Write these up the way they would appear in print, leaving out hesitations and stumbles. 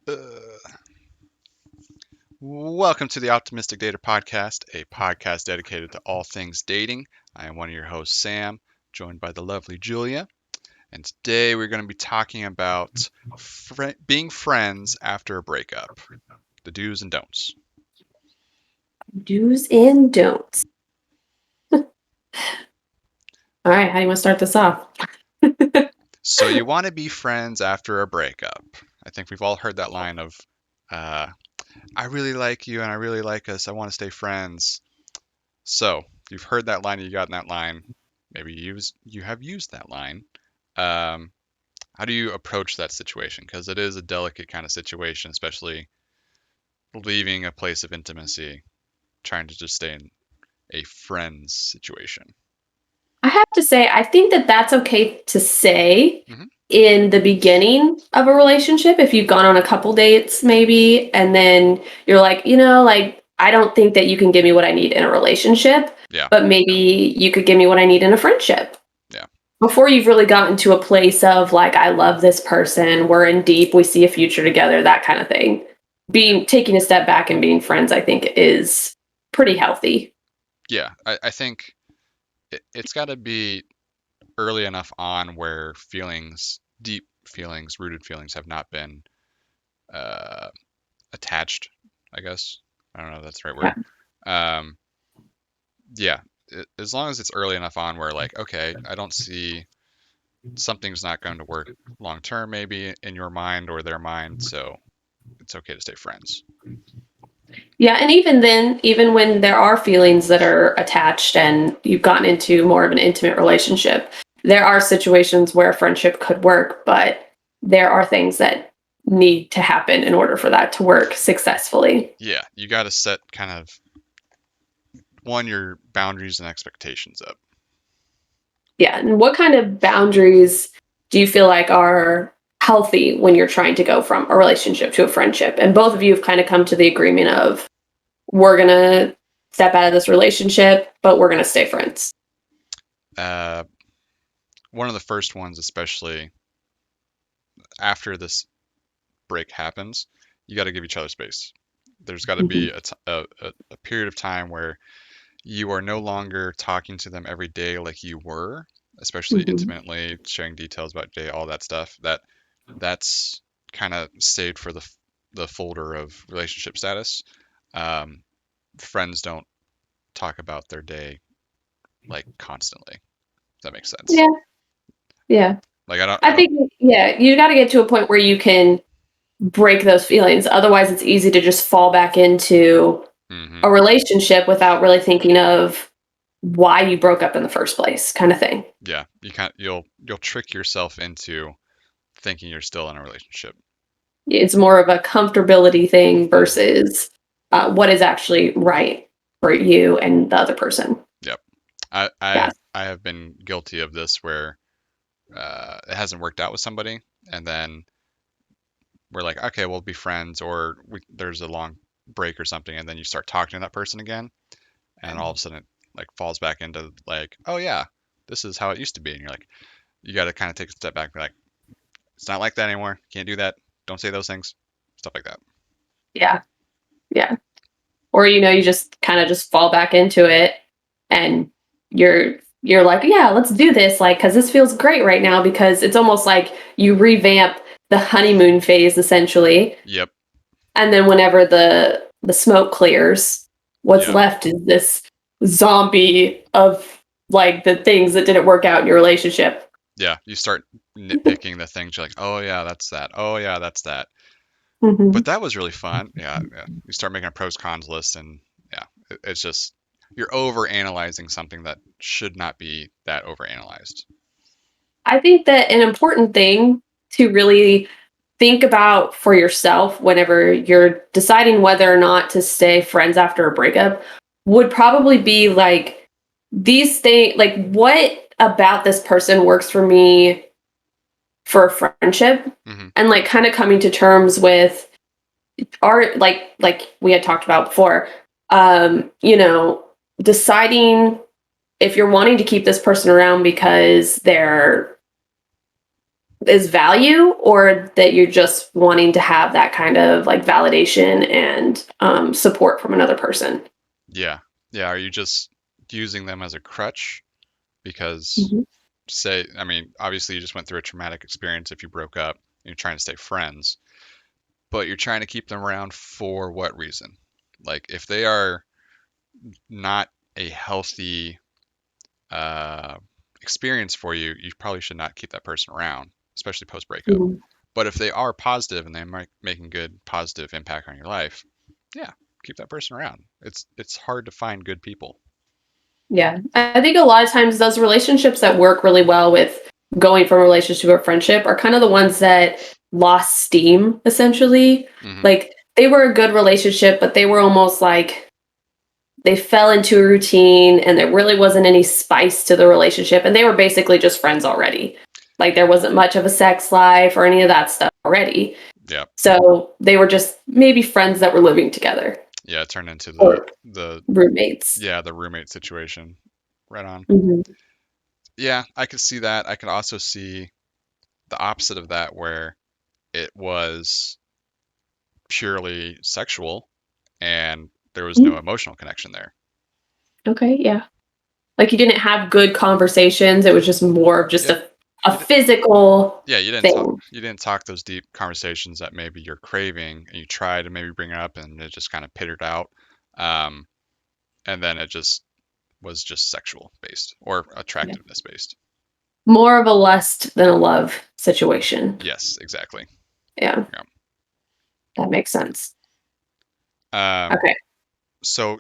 Uh, Welcome to the Optimistic Dater Podcast, a podcast dedicated to all things dating. I am one of your hosts, Sam, joined by the lovely Julia. And today we're going to be talking about being friends after a breakup, the do's and don'ts. Do's and don'ts. All right, how do you want to start this off? So, you want to be friends after a breakup. I think we've all heard that line of, uh, I really like you and I really like us. I want to stay friends. So, if you've heard that line, you got in that line, maybe you have used that line. Um, how do you approach that situation? Because it is a delicate kind of situation, especially leaving a place of intimacy, trying to just stay in a friend's situation. I have to say, I think that that's okay to say Hmm. in the beginning of a relationship. If you've gone on a couple dates, maybe, and then you're like, I don't think that you can give me what I need in a relationship, Yeah, but maybe you could give me what I need in a friendship. yeah, Before you've really gotten to a place of like, I love this person, we're in deep, we see a future together, that kind of thing. yeah, Taking a step back and being friends, I think, is pretty healthy. yeah. I think it's got to be early enough on where deep feelings, rooted feelings, have not been uh, attached. I guess I don't know if that's the right Yeah. word. Um, yeah, as long as it's early enough on where like, okay, I don't see something's not going to work long term, maybe in your mind or their mind, so it's okay to stay friends. Yeah, and even then, even when there are feelings that are attached and you've gotten into more of an intimate relationship, there are situations where friendship could work, but there are things that need to happen in order for that to work successfully. Yeah, you got to set kind of your boundaries and expectations up. Yeah, and what kind of boundaries do you feel like are healthy when you're trying to go from a relationship to a friendship? And both of you have kind of come to the agreement of we're going to step out of this relationship, but we're going to stay friends. Uh, One of the first ones, especially after this break happens, you got to give each other space. There's got to be Mhm. a period of time where you are no longer talking to them every day like you were, especially Mhm. intimately, sharing details about day, all that stuff. That's kind of saved for the folder of relationship status. Um, Friends don't talk about their day like constantly. If that makes sense. Yeah, yeah. Like I don't, I I don't. think, yeah, you got to get to a point where you can break those feelings. Otherwise, it's easy to just fall back into Hmm. a relationship without really thinking of why you broke up in the first place, kind of thing. Yeah, you'll trick yourself into thinking you're still in a relationship. It's more of a comfortability thing Hmm. versus what is actually right for you and the other person. Yep. I I Yeah. I have been guilty of this where it hasn't worked out with somebody, and then we're like, okay, we'll be friends, or there's a long break or something, and then you start talking to that person again, and all of a sudden it like falls back into like, oh yeah, this is how it used to be, and you're like, you got to kind of take a step back and be like, it's not like that anymore. Can't do that. Don't say those things. Stuff like that. Yeah. Yeah. Or you just kind of just fall back into it and you're like, yeah, let's do this, like, because this feels great right now, because it's almost like you revamp the honeymoon phase essentially, Yep. and then whenever the smoke clears, what's Yep. left is this zombie of like the things that didn't work out in your relationship. Yeah. You start nitpicking the things. You're like, oh yeah, that's that. Oh yeah, that's that. But Hmm. that was really fun. Yeah. Yeah. You start making a pros cons list, and yeah, it's just you're over analyzing something that should not be that over analyzed. I think that an important thing to really think about for yourself whenever you're deciding whether or not to stay friends after a breakup would probably be like these things, like what about this person works for me for a friendship, Hmm. and like kind of coming to terms with art, like we had talked about before, um you know deciding if you're wanting to keep this person around because they're is value, or that you're just wanting to have that kind of like validation and support from another person. Yeah. Yeah. Are you just using them as a crutch? Because, Mhm. say, I mean, obviously you just went through a traumatic experience if you broke up and you're trying to stay friends, but you're trying to keep them around for what reason? Like, if they are not a healthy uh, experience for you, you probably should not keep that person around, especially post breakup. Mhm. But if they are positive and they're making good positive impact on your life, yeah, keep that person around. It's hard to find good people. Yeah. I think a lot of times those relationships that work really well with going from relationship to a friendship are kind of the ones that lost steam, essentially. Hmm. Like they were a good relationship, but they were almost like they fell into a routine and there really wasn't any spice to the relationship. And they were basically just friends already. Like there wasn't much of a sex life or any of that stuff already. Yeah, So they were just maybe friends that were living together yeah, it turned into or the roommates. yeah, the roommate situation. Right on. Mhm. Yeah, I could see that. I could also see the opposite of that where it was purely sexual and there was no Mhm. emotional connection there. Okay, yeah. Like you didn't have good conversations. It was just more of just Yeah, a you physical yeah, thing. you didn't talk those deep conversations that maybe you're craving, and you try to maybe bring it up, and it just kind of pittered out, um, and then it just was just sexual based or Yeah. attractiveness based. More of a lust than a love situation. Yes, exactly. Yeah, that makes sense. Yeah. Okay. So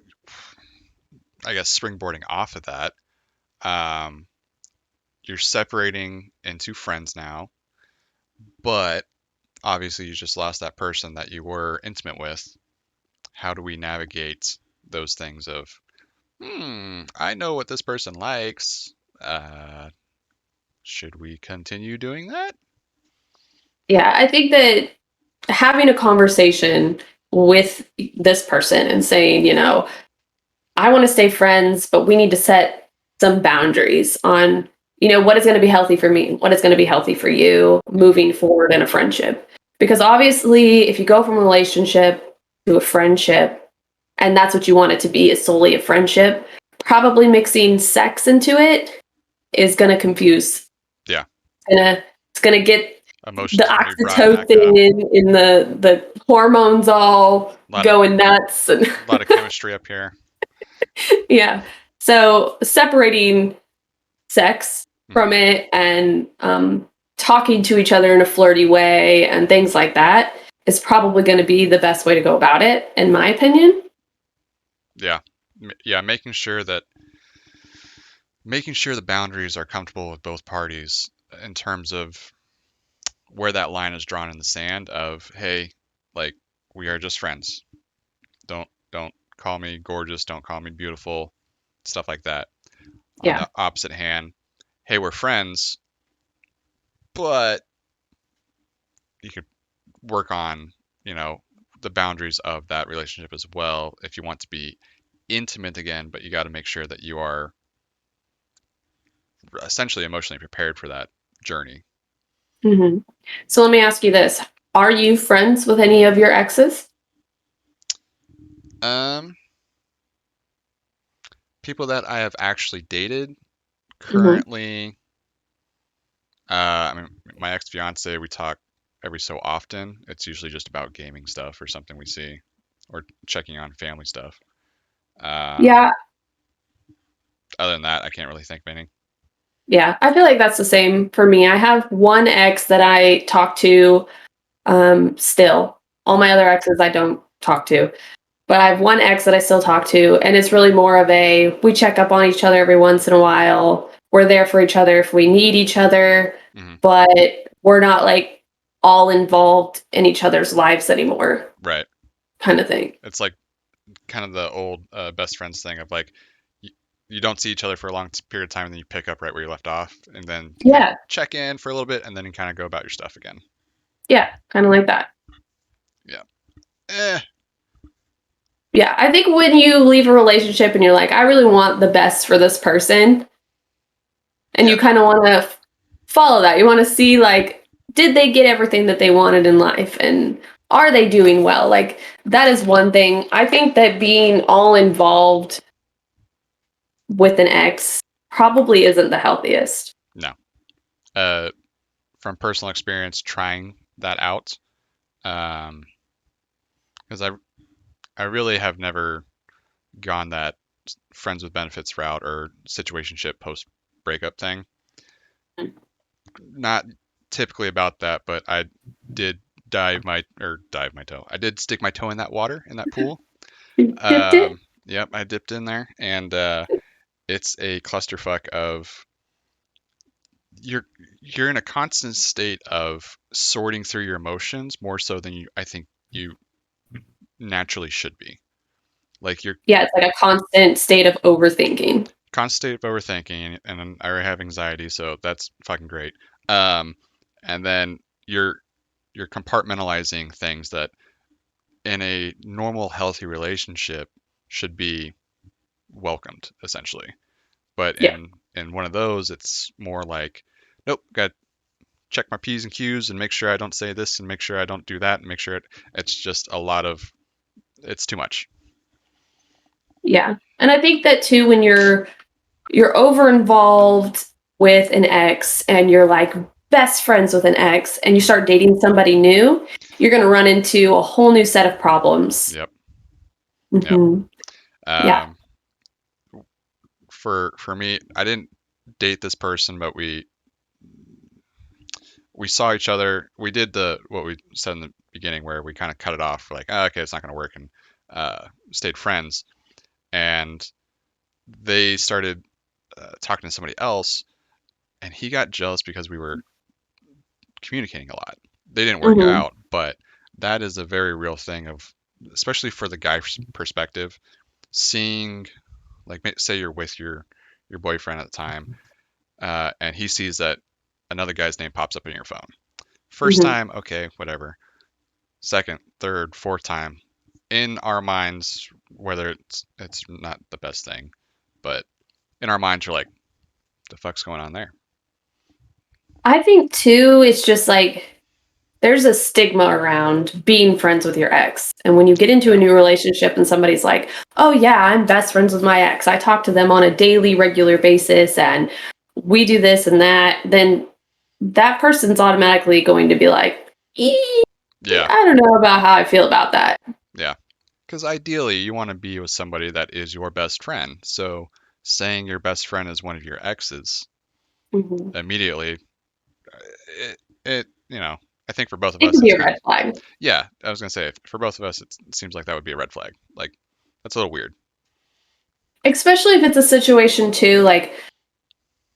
I guess springboarding off of that, um, you're separating into friends now, but obviously you just lost that person that you were intimate with. How do we navigate those things of, I know what this person likes. Uh, should we continue doing that? Yeah, I think that having a conversation with this person and saying, I want to stay friends, but we need to set some boundaries on, what is going to be healthy for me, what is going to be healthy for you Hmm. moving forward in a friendship. Because obviously, if you go from a relationship to a friendship, and that's what you want it to be, is solely a friendship, probably mixing sex into it is going to confuse. Yeah, It's gonna get the emotions are going to be brought back up. oxytocin in the hormones all A lot of going nuts and chemistry up here. yeah. So separating sex Hmm. from it and talking to each other in a flirty way and things like that is probably going to be the best way to go about it, in my opinion. Yeah, yeah, making sure the boundaries are comfortable with both parties in terms of where that line is drawn in the sand of, hey, like, we are just friends. Don't call me gorgeous, don't call me beautiful, stuff like that. On Yeah. the opposite hand, hey, we're friends, but you could work on, you know, the boundaries of that relationship as well if you want to be intimate again, but you got to make sure that you are essentially emotionally prepared for that journey. Hmm. So let me ask you this: are you friends with any of your exes? Um, People that I have actually dated Hmm. currently, I mean, my ex fiance, we talk every so often. It's usually just about gaming stuff or something we see, or checking on family stuff. Um, Yeah. Other than that, I can't really think of anything. Yeah, I feel like that's the same for me. I have one ex that I talk to still. All Mhm. my other exes I don't talk to. But I have one ex that I still talk to, and it's really more of a we check up on each other every once in a while. We're there for each other if we need each other, Mhm. but we're not like all involved in each other's lives anymore, Right. kind of thing. It's like kind of the old best friends thing of like you, you don't see each other for a long period of time, and then you pick up right where you left off, and then you kind of Yeah, check in for a little bit, and then you kind of go about your stuff again. yeah, kind of like that. Yeah. Eh. Yeah, I think when you leave a relationship and you're like, I really want the best for this person, and Yeah. you kind of want to follow that. You want to see like did they get everything that they wanted in life, and are they doing well? Like, that is one thing. I think that being all involved with an ex probably isn't the healthiest. No. Uh, from personal experience, trying that out, because I really have never gone that friends with benefits route or situationship post breakup thing. Not typically about that, but I did dive my toe. I did stick my toe in that water in that pool. You dipped it? Yep, I dipped in there, and it's a clusterfuck of you're you're in a constant state of sorting through your emotions more so than I think you naturally should be. Like you're Yeah, it's like a constant state of overthinking. constant state of overthinking, and I have anxiety, so that's fucking great. Um, and then you're compartmentalizing things that in a normal, healthy relationship should be welcomed, essentially. But Yeah. in one of those, it's more like, nope, got to check my P's and Q's and make sure I don't say this and make sure I don't do that and make sure it's just a lot of it's too much. Yeah. And I think that too, when you're over involved with an ex and you're like best friends with an ex and you start dating somebody new, you're going to run into a whole new set of problems. Yep, yep. Hmm. Yeah. Um, for me, I didn't date this person, but we saw each other. We did the what we said in the beginning, where we kind of cut it off. We're like, oh, okay, it's not going to work, and stayed friends. And they started talking to somebody else, and he got jealous because we were communicating a lot. They didn't work Hmm. out, but that is a very real thing of, especially for the guy's perspective, seeing like say you're with your boyfriend at the time, and he sees that another guy's name pops up in your phone. First Hmm. time, okay, whatever. Second, third, fourth time, in our minds, whether it's not the best thing, but in our minds, you're like, the fuck's going on there? I think too, it's just like there's a stigma around being friends with your ex. And when you get into a Yeah, new relationship and somebody's like, oh, yeah, I'm best friends with my ex, I talk to them on a daily, regular basis, and we do this and that, then that person's automatically going to be like, yeah, I don't know about how I feel about that. yeah. Because ideally, you want to be with somebody that is your best friend. So saying your best friend is one of your exes Mhm. immediately, it I think for both of It us, can be it's a kind red of, flag, yeah, I was gonna say for both of us, it seems like that would be a red flag. Like that's a little weird. especially if it's a situation too. Like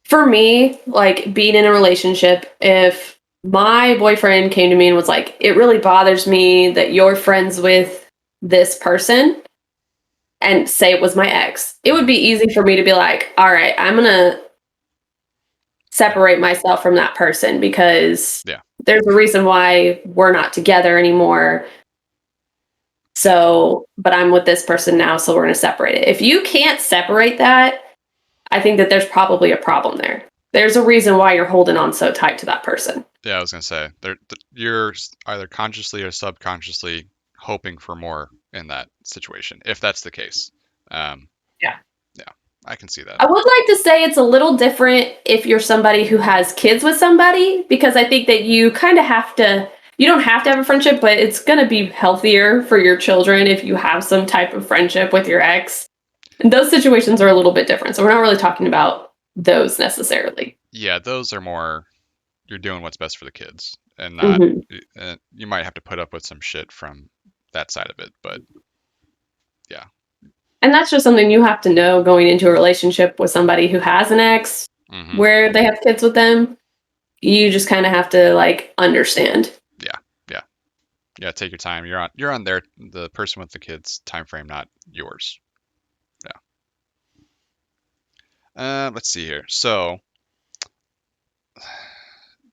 for me, like being in a relationship, if my boyfriend came to me and was like, it really bothers me that you're friends with this person, and say it was my ex, it would Hmm. be easy for me to be like, all right, I'm going to separate myself from that person because Yeah, there's a reason why we're not together anymore. So, but I'm with this person now, so we're going to separate it. If you can't separate that, I think that there's probably a problem there. There's a reason why you're holding on so tight to that person. yeah, I was gonna say you're either consciously or subconsciously hoping for more in that situation, if that's the case. Um, Yeah. yeah, I can see that. I would like to say it's a little different if you're somebody who has kids with somebody, because I think that you kind of have to, you don't have to have a friendship, but it's going to be healthier for your children if you have some type of friendship with your ex. And those situations are a little bit different. So we're not really talking about those necessarily. Yeah, those are more you're doing what's best for the kids, and not Hmm. you might have to put up with some shit from that side of it, but yeah. And that's just something you have to know going into a relationship with somebody who has an ex Hmm. where they have kids with them. You just kind of have to like understand. Yeah, yeah, yeah. Take your time. You're on the person with the kids time frame, not yours. Yeah. Let's see here. So,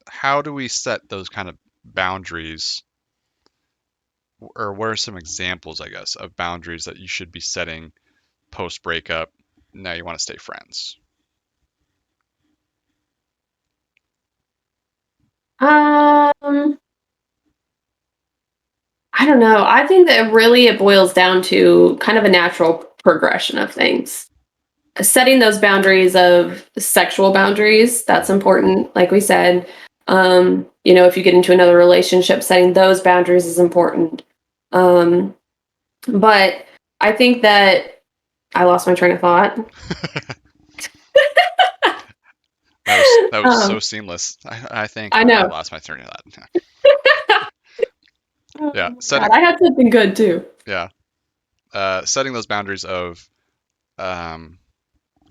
how do we set those kind of boundaries, or what are some examples, I guess, of boundaries that you should be setting post breakup? Now you want to stay friends. Um, I don't know. I think that really it boils down to kind of a natural progression of things. Setting those boundaries of sexual boundaries, that's important, like we said. If you get into another relationship, setting those boundaries is important. Um, but I think that I lost my train of thought. That was so Um, seamless. I think I I know. lost my train of thought. Oh Yeah, my god, I had something good too. yeah, setting those boundaries of, um,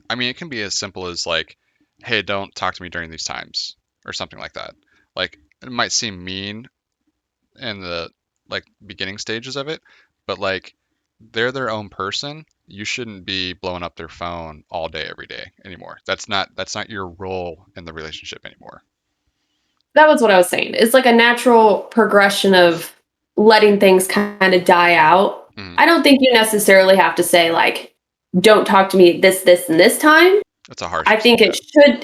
I mean, it can be as simple as like, hey, don't talk to me during these times, or something like that. Like, it might seem mean in the like beginning stages of it, but like they're their own person. You shouldn't be blowing up their phone all day every day anymore. That's not your role in the relationship anymore. That was what I was saying. It's like a natural progression of letting things kind of die out. Mm, I don't think you necessarily have to say like, "Don't talk to me this, and this time." that's a harsh. I think Yeah,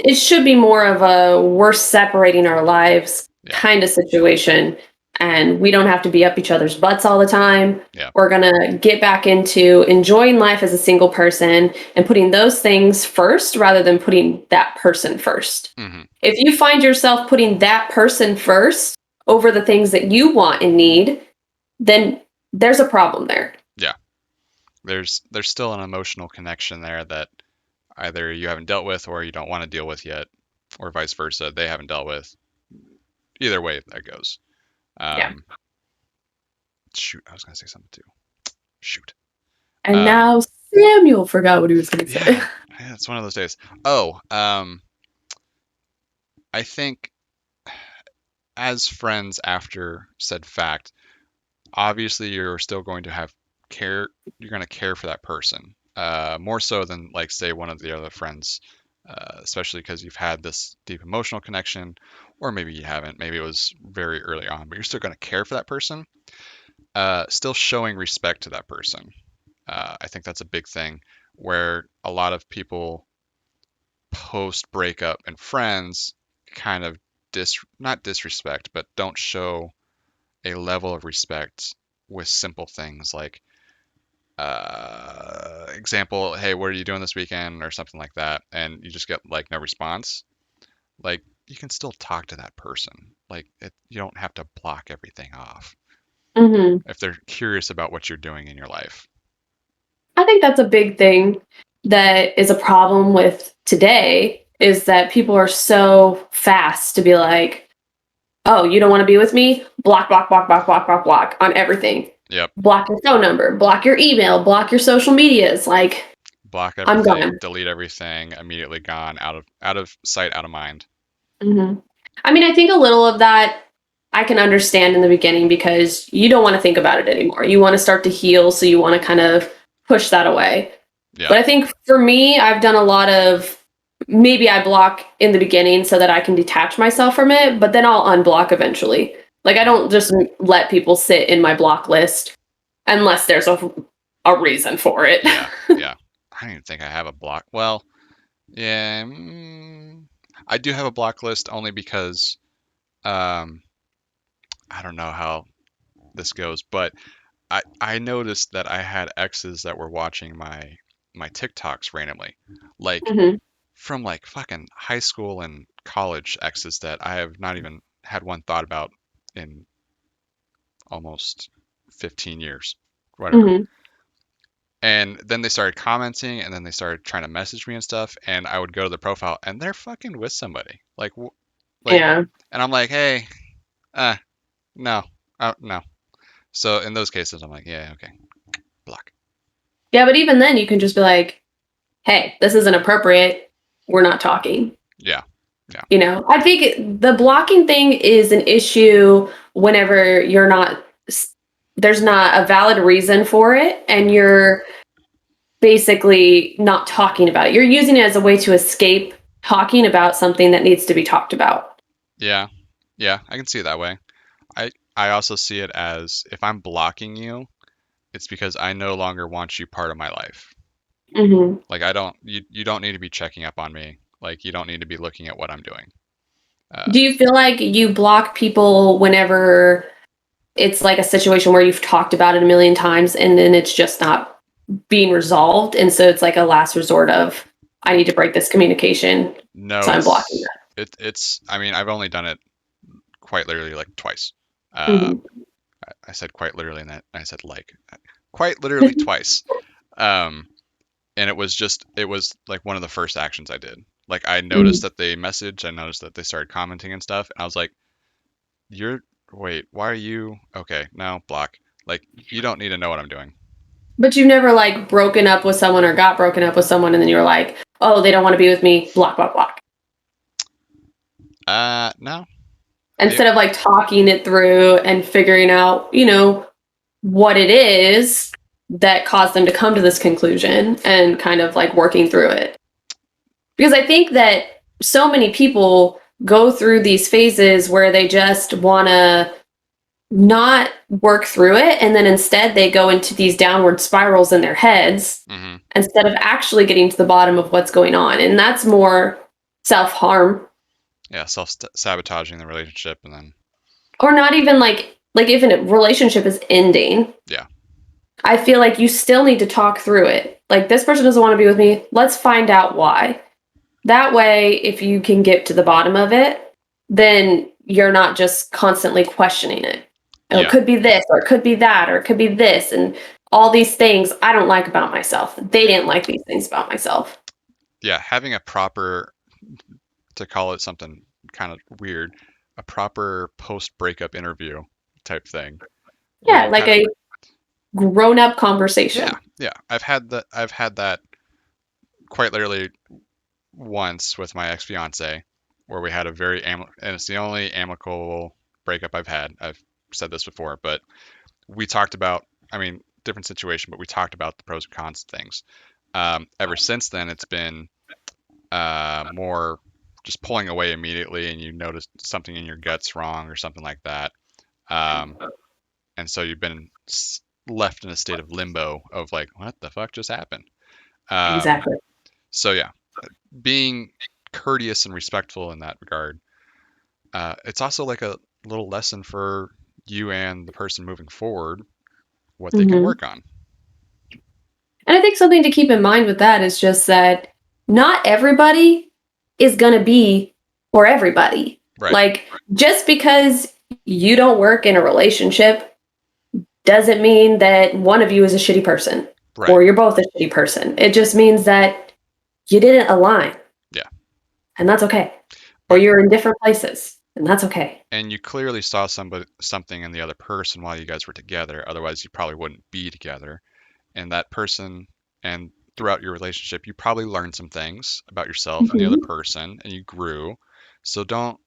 it should be more of a we're separating our lives yeah, kind of situation, and we don't have to be up each other's butts all the time. yeah. We're gonna get back into enjoying life as a single person and putting those things first rather than putting that person first. Hmm. If you find yourself putting that person first over the things that you want and need, then there's a problem there. Yeah. There's still an emotional connection there that either you haven't dealt with or you don't want to deal with yet, or vice versa. They haven't dealt with. Either way, that goes. Yeah. Um, shoot, I was gonna say something too. Shoot. And Um, now Samuel forgot what he was going to say. yeah, yeah, it's one of those days. Oh, I think as friends after said fact, obviously you're still going to have care. You're going to care for that person more so than like say one of the other friends, especially because you've had this deep emotional connection, or maybe you haven't. Maybe it was very early on, but you're still going to care for that person. Still showing respect to that person. I think that's a big thing where a lot of people post breakup and friends kind of not disrespect, but don't show a level of respect with simple things like example, hey, what are you doing this weekend or something like that, and you just get like no response. Like you can still talk to that person. Like you don't have to block everything off Hmm. if they're curious about what you're doing in your life. I think that's a big thing that is a problem with today is that people are so fast to be like, oh, you don't want to be with me? Block, block, block, block, block, block, block on everything. Yep. Block your phone number, block your email, block your social medias. Like, Block I'm everything, gone. delete everything, immediately gone, out of sight, out of mind. Hmm. I mean, I think a little of that I can understand in the beginning because you don't want to think about it anymore. You want to start to heal, so you want to kind of push that away. Yeah. But I think for me, I've done a lot of maybe I block in the beginning so that I can detach myself from it, but then I'll unblock eventually. Like I Mhm. don't just let people sit in my block list unless there's a reason for it. Yeah. Yeah. I don't even think I have a block. Well, yeah, I do have a block list only because um, I don't know how this goes, but I noticed that I had exes that were watching my TikToks randomly, like Hmm. from like fucking high school and college exes that I have not even had one thought about in almost 15 years, whatever. Hmm. And then they started commenting, and then they started trying to message me and stuff. And I would go to the profile, and they're fucking with somebody, like, Yeah. and I'm like, hey, uh, no, no. So in those cases, I'm like, yeah, okay, block. Yeah, but even then you can just be like, "Hey, this isn't appropriate. We're not talking." Yeah, yeah, I think the blocking thing is an issue whenever there's not a valid reason for it and hmm, you're basically not talking about it. You're using it as a way to escape talking about something that needs to be talked about. yeah, yeah. I can see it that way. I also see it as if I'm blocking you, it's because I no longer want you part of my life. Hmm. Like I don't, you don't need to be checking up on me. Like you don't need to be looking at what I'm doing. Uh, Do you feel like you block people whenever it's like a situation where you've talked about it a million times and then it's just not being resolved? And so it's like a last resort of, I need to break this communication. no, So I'm blocking it's. I mean, I've only done it quite literally like twice. that. Uh, I said quite literally, and that I said like quite literally twice. Um, and it was like one of the first actions I did. Like I noticed that they messaged, I noticed that they started commenting and stuff, and I was like, "You're wait, why are you okay? No, block. Like you don't need to know what I'm doing." But you've never like broken up with someone or got broken up with someone and then you're like, oh, they don't want to be with me, block, block, block. No, Instead of like talking it through and figuring out, what it is that caused them to come to this conclusion and kind of like working through it. Because I think that so many people go through these phases where they just want to not work through it, and then instead they go into these downward spirals in their heads hmm instead of actually getting to the bottom of what's going on, and that's more self-harm. yeah, self sabotaging the relationship, and then Or not even like if a relationship is ending, yeah, I feel like you still need to talk through it. Like, this person doesn't want to be with me, let's find out why. That way, if you can get to the bottom of it, then you're not just constantly questioning it. Oh, it yeah, could be this, or it could be that, or it could be this, and all these things I don't like about myself. They didn't like these things about myself. yeah. Having a proper, to call it something kind of weird, a proper post breakup interview type thing, where Yeah, you like kind of a grown up yeah, conversation. yeah. I've had that quite literally once with my ex fiance, where we had a and it's the only amicable breakup I've had. I've said this before, but we talked about, I mean, different situation, but we talked about the pros and cons of things. Ever since then, it's been more just pulling away immediately, and you notice something in your gut's wrong or something like that. Um, and so you've been left in a state of limbo of like, what the fuck just happened? Um, Exactly. so yeah, being courteous and respectful in that regard. It's also like a little lesson for you and the person moving forward what they can Hmm. work on. And I think something to keep in mind with that is just that not everybody is going to be for everybody. Right, Like, just because you don't work in a relationship doesn't mean that one of you is a shitty person right, or you're both a shitty person. It just means that you didn't align, yeah. and that's okay. Or But you're in different places, and that's okay. and you clearly saw something in the other person while you guys were together. Otherwise, you probably wouldn't be together. And that person, and throughout your relationship, you probably learned some things about yourself and the other Mhm. person, and you grew. So don't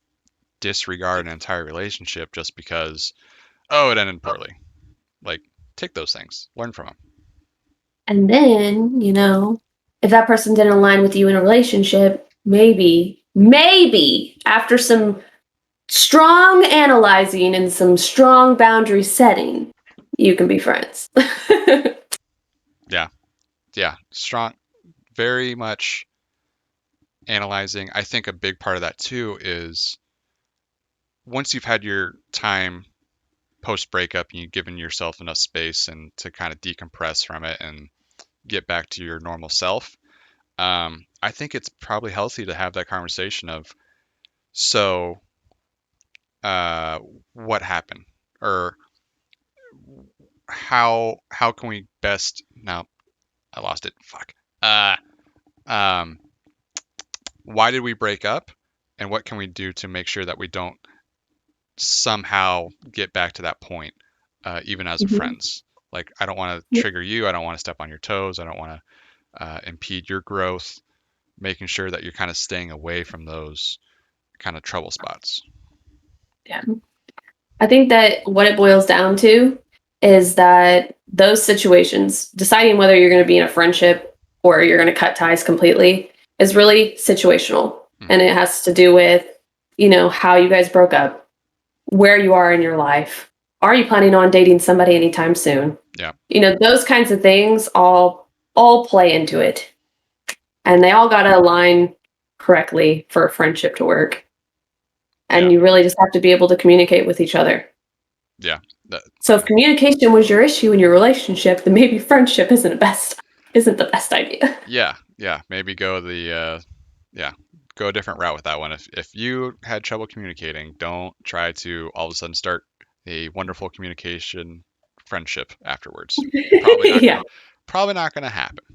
disregard an entire relationship just because, oh, it ended poorly. Like, take those things, learn from them. And then, if that person didn't align with you in a relationship, maybe after some strong analyzing and some strong boundary setting, you can be friends. Yeah, yeah, strong, very much analyzing. I think a big part of that too is once you've had your time post breakup and you've given yourself enough space and to kind of decompress from it and get back to your normal self, I think it's probably healthy to have that conversation of, so, uh, what happened, or how can we best? Now I lost it. Fuck. Uh, um, why did we break up, and what can we do to make sure that we don't somehow get back to that point, even as a Mhm. friends. Like, I don't want to trigger you. I don't want to step on your toes. I don't want to impede your growth. Making sure that you're kind of staying away from those kind of trouble spots. Yeah. I think that what it boils down to is that those situations, deciding whether you're going to be in a friendship or you're going to cut ties completely, is really situational. Hmm. And it has to do with, how you guys broke up, where you are in your life. Are you planning on dating somebody anytime soon? Yeah. Those kinds of things all play into it. And they all got to align correctly for a friendship to work. And Yeah. you really just have to be able to communicate with each other. Yeah. So if communication was your issue in your relationship, then maybe friendship isn't the best idea. Yeah. Maybe go go a different route with that one. If you had trouble communicating, don't try to all of a sudden start a wonderful communication friendship afterwards. Probably not Yeah. gonna happen.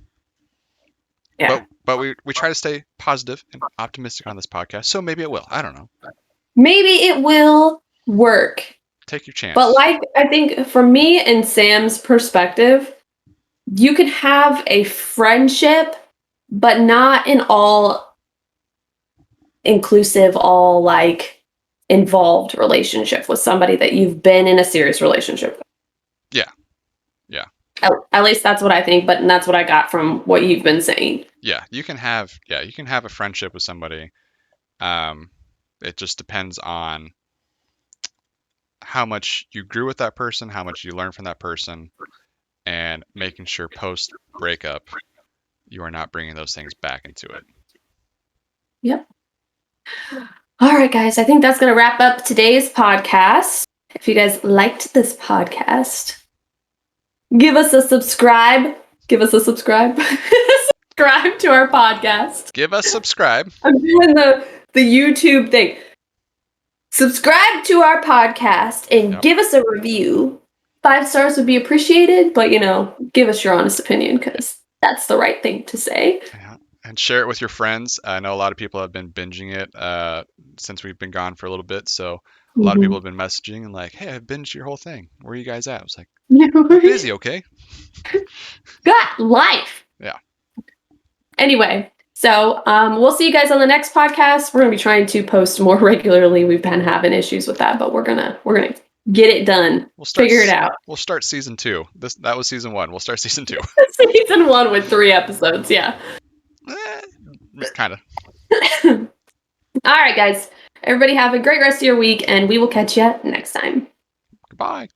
Yeah. But we try to stay positive and optimistic on this podcast, so maybe it will. I don't know. Maybe it will work. Take your chance. But like I think from me and Sam's perspective, you can have a friendship, but not an all inclusive, all like involved relationship with somebody that you've been in a serious relationship with. Yeah. At least that's what I think, but that's what I got from what you've been saying. Yeah, you can have a friendship with somebody. It just depends on how much you grew with that person, how much you learn from that person, and making sure post breakup you are not bringing those things back into it. Yep. All right, guys. I think that's going to wrap up today's podcast. If you guys liked this podcast, give us a subscribe. Subscribe to our podcast. Give us subscribe. I'm doing the YouTube thing. Subscribe to our podcast and give us a review. 5 stars would be appreciated, but give us your honest opinion because that's the right thing to say. Yeah. And share it with your friends. I know a lot of people have been binging it since we've been gone for a little bit. So a lot of people have been messaging and like, hey, I've binged your whole thing. Where are you guys at? I was like, we're busy, okay? Got life. Yeah. Anyway, so we'll see you guys on the next podcast. We're going to be trying to post more regularly. We've been having issues with that, but we're gonna get it done. Figure it out. We'll start season 2. That was season 1. We'll start season 2. Season 1 with 3 episodes. Yeah. Kind of. All right, guys. Everybody have a great rest of your week, and we will catch you next time. Goodbye.